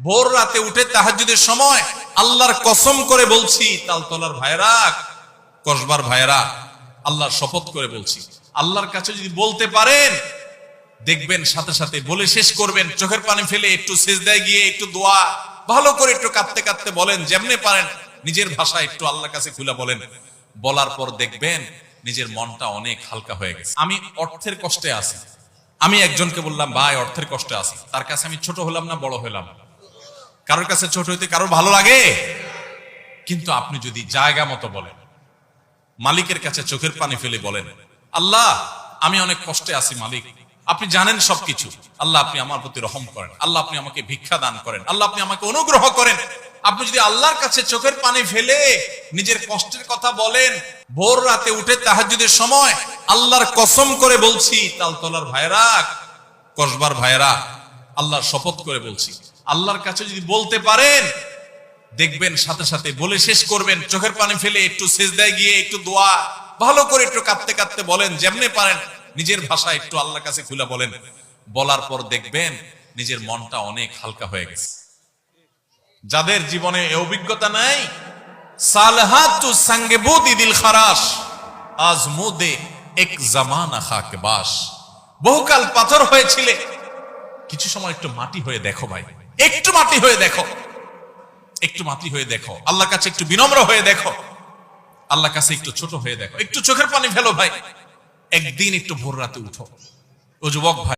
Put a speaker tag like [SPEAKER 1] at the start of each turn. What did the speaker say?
[SPEAKER 1] ভোর রাতে উঠে তাহাজ্জুদের সময় আল্লাহর কসম করে বলছি, তালতলার ভাইরা, কসবার ভাইরা, আল্লাহর শপথ করে বলছি, আল্লাহর কাছে যদি বলতে পারেন দেখবেন সাথে সাথে বলে শেষ করবেন, চোখের পানি ফেলে একটু সিজদায় গিয়ে একটু দোয়া ভালো করে একটু কাঁদতে কাঁদতে বলেন, যেমনে পারেন নিজের ভাষায় একটু আল্লাহর কাছে খুলে বলেন। বলার পর দেখবেন নিজের মনটা অনেক হালকা হয়ে গেছে। আমি অর্থের কষ্টে আছি, আমি একজনকে বললাম ভাই অর্থের কষ্টে আছি, তার কাছে আমি ছোট হলাম না বড় হলাম? কারোর কাছে ছোট হইতে কারোর ভালো লাগে? কিন্তু আপনি যদি জায়গা মতো বলেন, মালিকের কাছে চোখের পানি ফেলে বলেন, আল্লাহ আমি অনেক কষ্টে আছি মালিক, আপনি জানেন সবকিছু, আল্লাহ আপনি আমার প্রতি রহম করেন, আল্লাহ আপনি আমাকে ভিক্ষা দান করেন, আল্লাহ আপনি আমাকে অনুগ্রহ করেন। আপনি যদি আল্লাহর কাছে চোখের পানি ফেলে নিজের কষ্টের কথা বলেন, ভোর রাতে উঠে তাহাজ্জুদের সময় আল্লাহর কসম করে বলছি, তালতলার ভাইরা, কসবার ভাইরা, আল্লাহর শপথ করে বলছি, আল্লাহর কাছে যদি বলতে পারেন দেখবেন সাথে সাথে বলে শেষ করবেন, চোখের পানি ফেলে একটু সিজদায় গিয়ে একটু দোয়া ভালো করে একটু কাঁদতে কাঁদতে বলেন, যেমনে পারেন নিজের ভাষায় একটু আল্লাহর কাছে খুলে বলেন। বলার পর দেখবেন নিজের মনটা অনেক হালকা হয়ে গেছে। যাদের জীবনে এই অভিজ্ঞতা নাই, সালহাতু সঙ্গে বুদি দিল খারাস আজমুদে এক জামানা খাকে বাস, বহুকাল পাথর হয়েছিলে, কিছু সময় একটু মাটি হয়ে দেখো ভাই, একটু মাটি হয়ে দেখো, একটু মাটি হয়ে দেখো, আল্লাহর কাছে একটু বিনম্র হয়ে দেখো, আল্লাহর কাছে একটু ছোট হয়ে দেখো, একটু চোখের পানি ফেলো ভাই, একদিন একটু ভোর রাতে উঠো। ও যুবক ভাই,